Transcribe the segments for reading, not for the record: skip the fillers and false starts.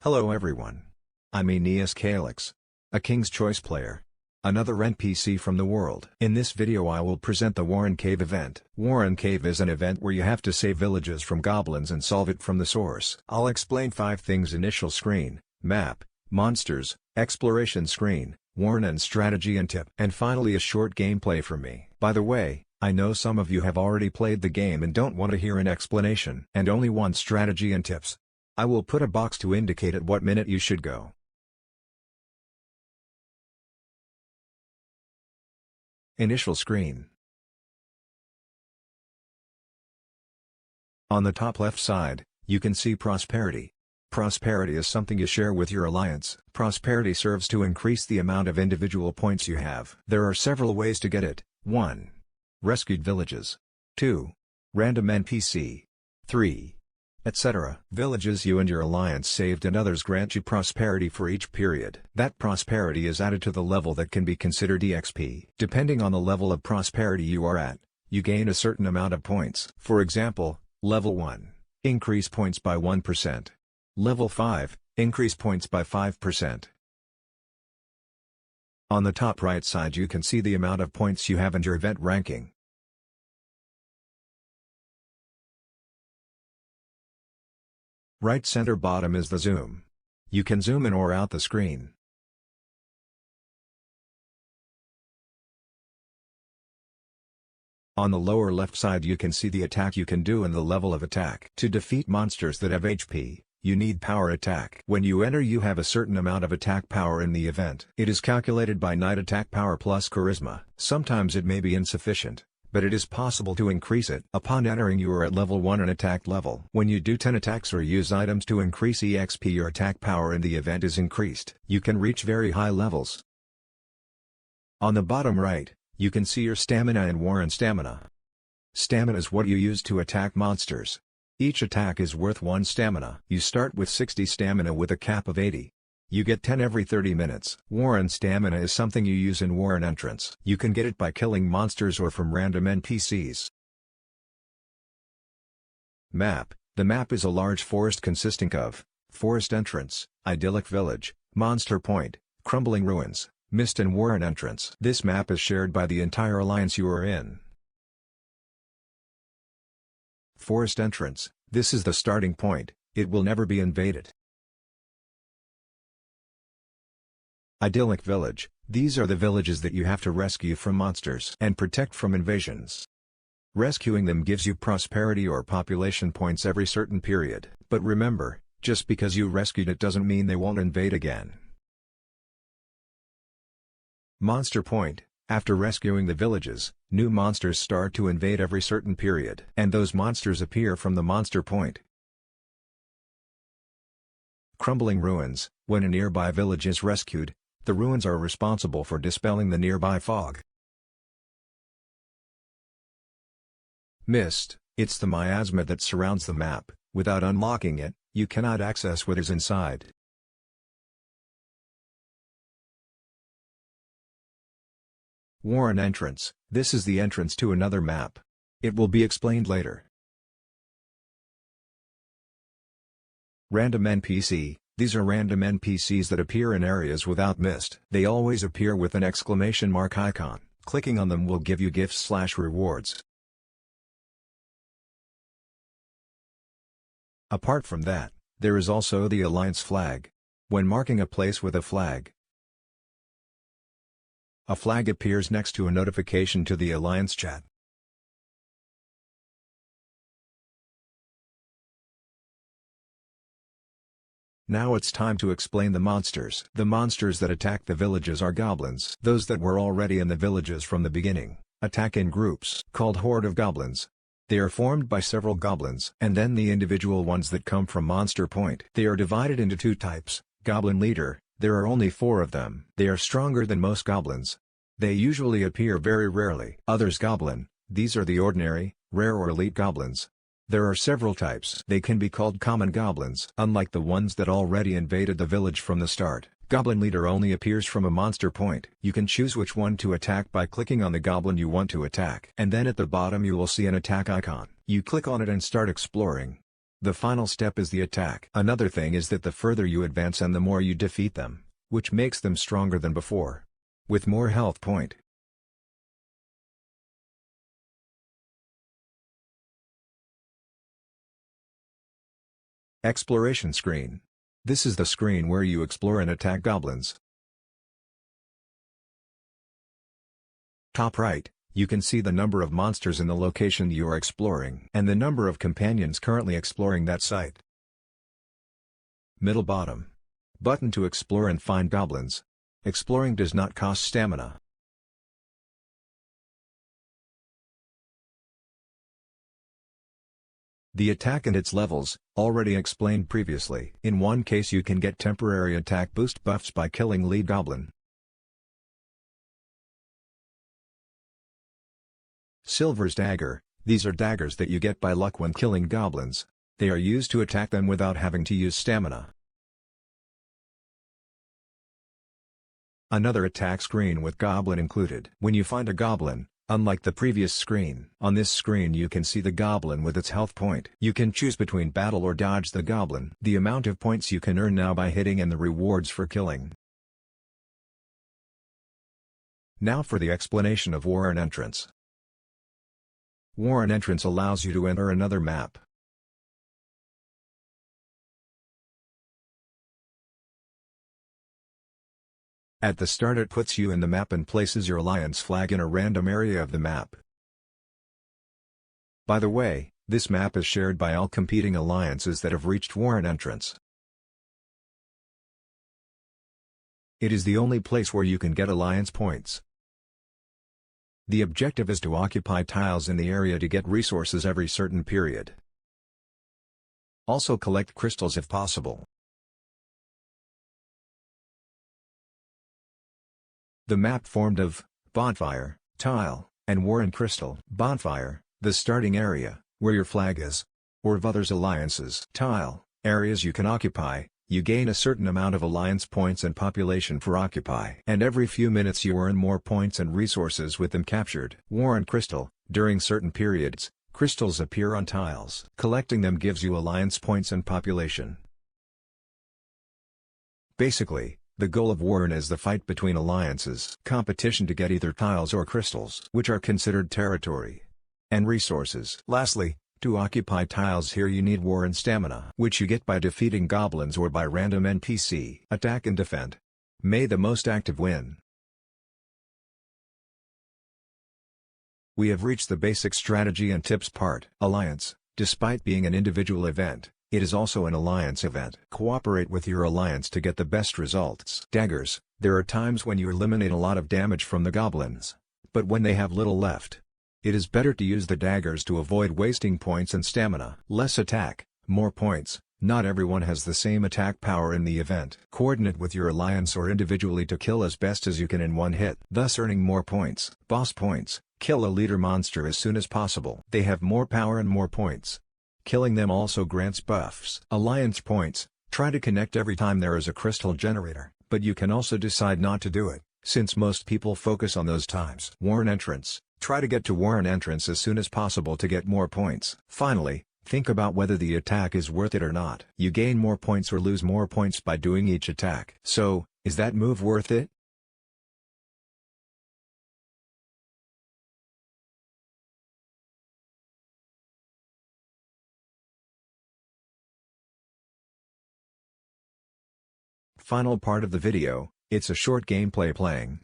Hello everyone. I'm Aeneas Calyx, a King's Choice player. Another NPC from the world. In this video I will present the Warren Cave event. Warren Cave is an event where you have to save villages from goblins and solve it from the source. I'll explain 5 things: initial screen, map, monsters, exploration screen, Warren and strategy and tip. And finally a short gameplay from me. By the way, I know some of you have already played the game and don't want to hear an explanation. And only want strategy and tips. I will put a box to indicate at what minute you should go. Initial screen. On the top left side, you can see prosperity. Prosperity is something you share with your alliance. Prosperity serves to increase the amount of individual points you have. There are several ways to get it. 1. Rescued villages. 2. Random NPC. 3. Etc. Villages you and your alliance saved and others grant you prosperity for each period. That prosperity is added to the level that can be considered EXP. Depending on the level of prosperity you are at, you gain a certain amount of points. For example, level 1, increase points by 1%. Level 5, increase points by 5%. On the top right side you can see the amount of points you have and your event ranking. Right center bottom is the zoom. You can zoom in or out the screen. On the lower left side you can see the attack you can do and the level of attack. To defeat monsters that have HP, you need power attack. When you enter you have a certain amount of attack power in the event. It is calculated by knight attack power plus charisma. Sometimes it may be insufficient, but it is possible to increase it. Upon entering you are at level 1 and attack level. When you do 10 attacks or use items to increase EXP, your attack power in the event is increased. You can reach very high levels. On the bottom right, you can see your stamina and Warren stamina. Stamina is what you use to attack monsters. Each attack is worth 1 stamina. You start with 60 stamina with a cap of 80. You get 10 every 30 minutes. Warren stamina is something you use in Warren entrance. You can get it by killing monsters or from random NPCs. Map. The map is a large forest consisting of forest entrance, idyllic village, monster point, crumbling ruins, mist and Warren entrance. This map is shared by the entire alliance you are in. Forest entrance. This is the starting point. It will never be invaded. Idyllic village. These are the villages that you have to rescue from monsters and protect from invasions. Rescuing them gives you prosperity or population points every certain period. But remember, just because you rescued it doesn't mean they won't invade again. Monster point. After rescuing the villages, new monsters start to invade every certain period. And those monsters appear from the monster point. Crumbling ruins. When a nearby village is rescued, the ruins are responsible for dispelling the nearby fog. Mist. It's the miasma that surrounds the map. Without unlocking it, you cannot access what is inside. Warren entrance. This is the entrance to another map. It will be explained later. Random NPC. These are random NPCs that appear in areas without mist. They always appear with an exclamation mark icon. Clicking on them will give you gifts/rewards. Apart from that, there is also the Alliance flag. When marking a place with a flag appears next to a notification to the Alliance chat. Now it's time to explain the monsters. The monsters that attack the villages are goblins. Those that were already in the villages from the beginning, attack in groups called horde of goblins. They are formed by several goblins. And then the individual ones that come from monster point. They are divided into 2 types. Goblin leader, there are only 4 of them. They are stronger than most goblins. They usually appear very rarely. Others goblin, these are the ordinary, rare or elite goblins. There are several types. They can be called common goblins. Unlike the ones that already invaded the village from the start, Goblin Leader only appears from a monster point. You can choose which one to attack by clicking on the goblin you want to attack. And then at the bottom you will see an attack icon. You click on it and start exploring. The final step is the attack. Another thing is that the further you advance and the more you defeat them, which makes them stronger than before. With more health point. Exploration screen. This is the screen where you explore and attack goblins. Top right, you can see the number of monsters in the location you are exploring and the number of companions currently exploring that site. Middle bottom. Button to explore and find goblins. Exploring does not cost stamina. The attack and its levels, already explained previously. In one case you can get temporary attack boost buffs by killing lead goblin. Silver's dagger. These are daggers that you get by luck when killing goblins. They are used to attack them without having to use stamina. Another attack screen with goblin included. When you find a goblin, unlike the previous screen, on this screen you can see the goblin with its health point. You can choose between battle or dodge the goblin, the amount of points you can earn now by hitting and the rewards for killing. Now for the explanation of Warren Entrance. Warren Entrance allows you to enter another map. At the start it puts you in the map and places your alliance flag in a random area of the map. By the way, this map is shared by all competing alliances that have reached Warren Entrance. It is the only place where you can get alliance points. The objective is to occupy tiles in the area to get resources every certain period. Also collect crystals if possible. The map formed of bonfire, tile, and Warren crystal. Bonfire, the starting area, where your flag is. Or of others' alliances. Tile, areas you can occupy. You gain a certain amount of alliance points and population for occupy. And every few minutes you earn more points and resources with them captured. Warren crystal, during certain periods, crystals appear on tiles. Collecting them gives you alliance points and population. Basically, the goal of Warren is the fight between alliances. Competition to get either tiles or crystals, which are considered territory. And resources. Lastly, to occupy tiles here you need Warren stamina, which you get by defeating goblins or by random NPC. Attack and defend. May the most active win. We have reached the basic strategy and tips part. Alliance. Despite being an individual event, it is also an alliance event. Cooperate with your alliance to get the best results. Daggers. There are times when you eliminate a lot of damage from the goblins. But when they have little left, it is better to use the daggers to avoid wasting points and stamina. Less attack, more points. Not everyone has the same attack power in the event. Coordinate with your alliance or individually to kill as best as you can in one hit, thus earning more points. Boss points. Kill a leader monster as soon as possible. They have more power and more points. Killing them also grants buffs. Alliance points. Try to connect every time there is a crystal generator, but you can also decide not to do it, since most people focus on those times. Warren Entrance. Try to get to Warren Entrance as soon as possible to get more points. Finally, think about whether the attack is worth it or not. You gain more points or lose more points by doing each attack. So, is that move worth it? Final part of the video, it's a short gameplay playing.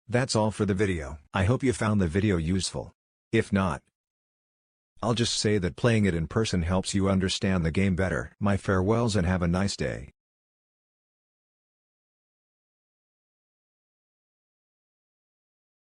That's all for the video. I hope you found the video useful. If not, I'll just say that playing it in person helps you understand the game better. My farewells and have a nice day.